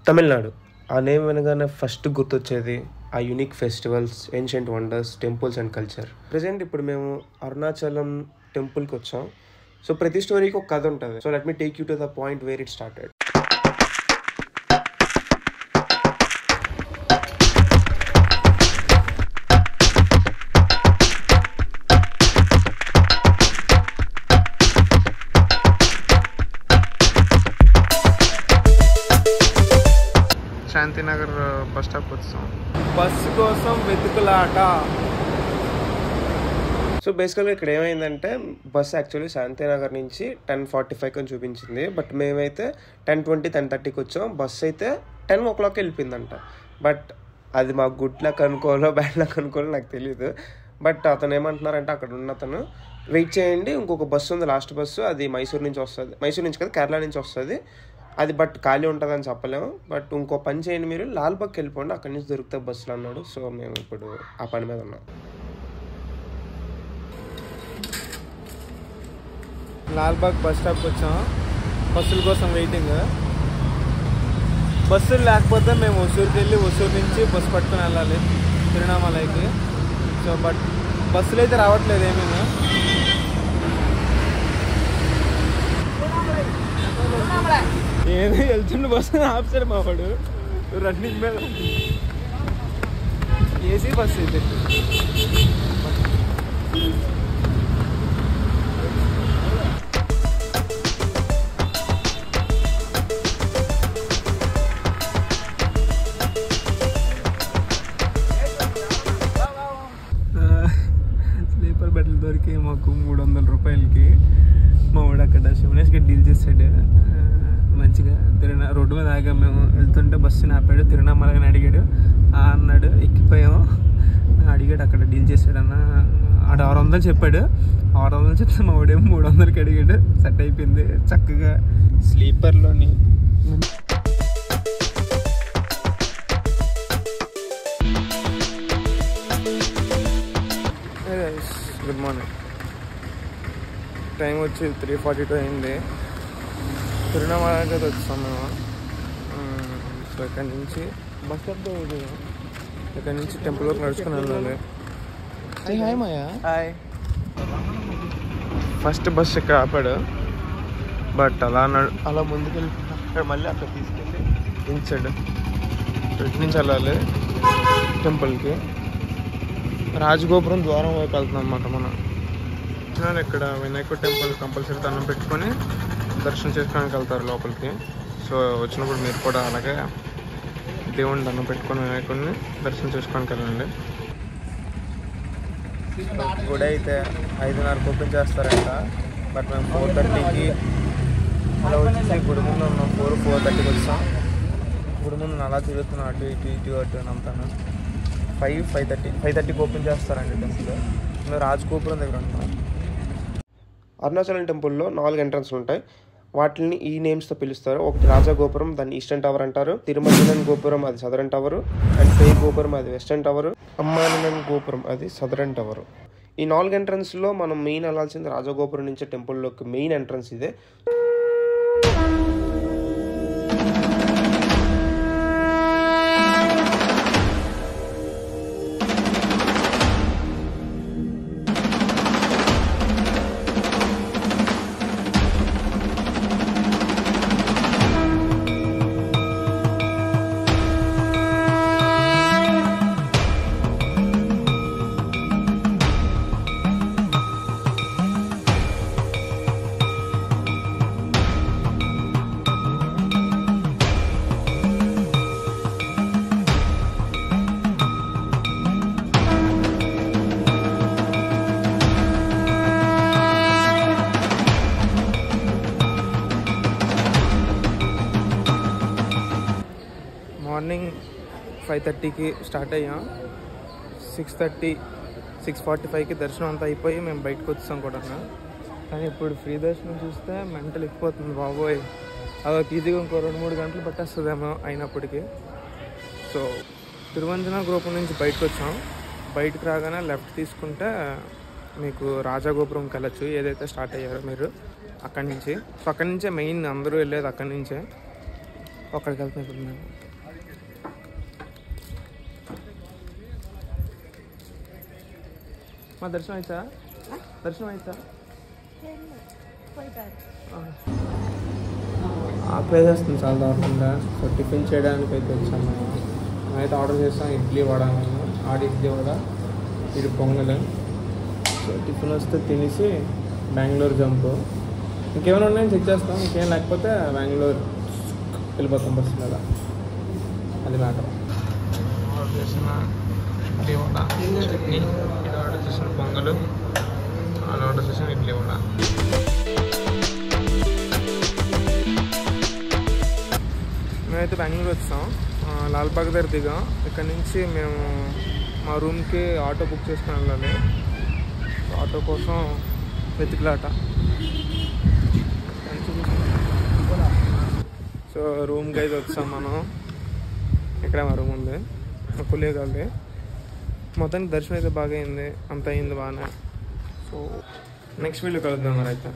తమిళనాడు ఆ నేమ్ వినగానే ఫస్ట్ గుర్తొచ్చేది ఆ unique festivals, ancient wonders, temples and culture. Present ఇప్పుడు మేము అరుణాచలం టెంపుల్కి వచ్చాం. సో ప్రతి స్టోరీకి ఒక కథ ఉంటుంది. So let me take you to the point where it started. Shantinagar bus stop వచ్చాం. బస్సు కోసం వెతుకులాట. సో బేసికల్గా ఇక్కడ ఏమైందంటే బస్ యాక్చువల్లీ శాంతినగర్ నుంచి 10:45 అని చూపించింది. బట్ మేమైతే 10:20, 10:30కి వచ్చాం. బస్ అయితే 10 o'clock వెళ్ళిపోయిందంట. బట్ అది మా గుడ్ లక్ అనుకోవాలో బ్యాడ్ లక్ అనుకోవాలో నాకు తెలియదు. బట్ అతను ఏమంటున్నారంటే అక్కడ ఉన్న అతను వెయిట్ చేయండి, ఇంకొక బస్సు ఉంది, లాస్ట్ బస్సు, అది మైసూర్ నుంచి వస్తుంది. మైసూర్ నుంచి కదా, కేరళ నుంచి వస్తుంది అది. బట్ ఖాళీ ఉంటుందని చెప్పలేము. బట్ ఇంకో పని చేయండి, మీరు లాల్బాగ్కి వెళ్ళిపోండి, అక్కడి నుంచి దొరుకుతాయి బస్సులు అన్నాడు. సో మేము ఇప్పుడు ఆ పని మీద ఉన్నాం. లాల్బాగ్ బస్ స్టాప్కి వచ్చాం. బస్సుల కోసం వెయిటింగ్. బస్సులు లేకపోతే మేము ఒసూరుకి వెళ్ళి ఒసూరు నుంచి బస్సు పట్టుకుని వెళ్ళాలి తిరువణామలైకి. సో బట్ బస్సులు అయితే రావట్లేదు ఏమీ. ఏదో వెళ్తుండే బస్సు ఆపుతాడు మా వాడు రన్నింగ్ మీద. ఏసీ బస్సు అయితే స్లీపర్ బెడ్లు దొరికి మాకు 300 రూపాయలకి. మా వాడు అక్కడ శివనేష్కి డీల్ చేసాడు మంచిగా. రోడ్డు మీద ఆగాం మేము. వెళ్తుంటే బస్సుని ఆపాడు, తిరువణామలని అడిగాడు. అన్నాడు, ఎక్కిపోయాము. అడిగాడు, అక్కడ డీల్ చేసాడు అన్న. ఆడ 600 చెప్పాడు. 600 చెప్తే మా వాడేమో 300కి అడిగాడు. సెట్ అయిపోయింది చక్కగా స్లీపర్లోని. Good morning. టైం వచ్చి 3:42 అయింది. తిరువణామలకి వచ్చాం మేము. సో ఇక్కడ నుంచి బస్ స్టాప్, ఇక్కడ నుంచి టెంపుల్ వరకు నడుచుకుని వెళ్ళాలి. హాయ్. ఫస్ట్ బస్ ఇక్కడ ఆపాడు. బట్ అలా ముందుకెళ్ళి అక్కడ మళ్ళీ అక్కడ తీసుకెళ్ళి దించాడు. ఇటు నుంచి వెళ్ళాలి టెంపుల్కి. రాజగోపురం ద్వారం వైపు వెళ్తున్నాం అన్నమాట మనం. ఇక్కడ వినాయకుడు టెంపుల్ కంపల్సరీ దండం పెట్టుకొని దర్శనం చేసుకోవడానికి వెళ్తారు లోపలికి. సో వచ్చినప్పుడు మీరు కూడా అలాగే దేవుని దండం పెట్టుకొని వినాయకుడిని దర్శనం చేసుకోవడానికి వెళ్ళండి. గుడి అయితే 5:30కి ఓపెన్ చేస్తారంట. బట్ మేము 4:30కి అలా వచ్చేసి గుడి ముందు ఉన్నాం. 4:30కి వచ్చాం. గుడి ముందు అలా తిరుగుతున్నాం, అటు అంతాను. 5:30కి ఓపెన్ చేస్తారండి టెంపుల్. మేము రాజగోపురం దగ్గర ఉంటాం. అరుణాచలం టెంపుల్లో 4 ఎంట్రన్స్లు ఉంటాయి. వాటిని ఈ నేమ్స్తో పిలుస్తారు. ఒకటి రాజా గోపురం, దాన్ని ఈస్టర్న్ టవర్ అంటారు. తిరుమలన్ గోపురం, అది సదరన్ టవర్. అండ్ పే గోపురం, అది వెస్టర్న్ టవర్. అమ్మానన్ గోపురం, అది సదరన్ టవర్. ఈ 4 ఎంట్రన్స్లో మనం మెయిన్ వెళ్ళాల్సింది రాజగోపురం నుంచి టెంపుల్లోకి. మెయిన్ ఎంట్రన్స్ ఇదే. మార్నింగ్ 5:30కి స్టార్ట్ అయ్యాం. 6:30, 6:45కి దర్శనం అంతా అయిపోయి మేము బయటకు వచ్చాం కూడా. కానీ ఇప్పుడు ఫ్రీ దర్శనం చూస్తే మెంటల్ ఎక్కిపోతుంది బాబోయ్. అదొక ఈజీగా ఇంకో 2-3 గంటలు పట్టేస్తుందేమో అయినప్పటికీ. సో తిరువంజన గోపురం నుంచి బయటకు వచ్చాం. బయటకు రాగానే లెఫ్ట్ తీసుకుంటే మీకు రాజగోపురంకి వెళ్ళచ్చు, ఏదైతే స్టార్ట్ అయ్యారో మీరు అక్కడి నుంచి. సో అక్కడి నుంచే మెయిన్ అందరూ వెళ్ళేది అక్కడి నుంచే. అక్కడికి వెళ్తాం ఇప్పుడు మేము. మా దర్శనం అయితా ఆపేసేస్తుంది చాలా దారుణంగా. సో టిఫిన్ చేయడానికి అయితే వచ్చాము. అయితే ఆర్డర్ చేస్తాం ఇడ్లీ వడ, ఇడ్లీ వడ, ఇది పొంగల్. సో టిఫిన్ వస్తే తినేసి బెంగళూరు జంపు. ఇంకేమైనా ఉన్నాయని చెక్ చేస్తాం, ఇంకేం లేకపోతే బెంగళూరు వెళ్ళిపోతాం బస్సు మీద. అది మ్యాటర్. ఆర్డర్ చేసిన ఇడ్లీ వడ, చట్నీ, ఇది ఆర్డర్ చేసిన పొంగల్, అది ఆర్డర్ చేసిన ఇడ్లీ వడ. మేమైతే బెంగళూరు వచ్చాం, లాల్బాగ్ దగ్గర దిగాం. ఇక్కడ నుంచి మేము మా రూమ్కి ఆటో బుక్ చేసుకుని వెళ్ళాలి. ఆటో కోసం వెతుకులాట. సో రూమ్కి అయితే వచ్చాం మనం. ఇక్కడ మా రూమ్ ఉంది, పులియ కాదు. మొత్తానికి దర్శనం అయితే బాగా అయింది, అంత అయింది బాగానే. సో నెక్స్ట్ వీడియో కలుద్దాం మరి అయితే.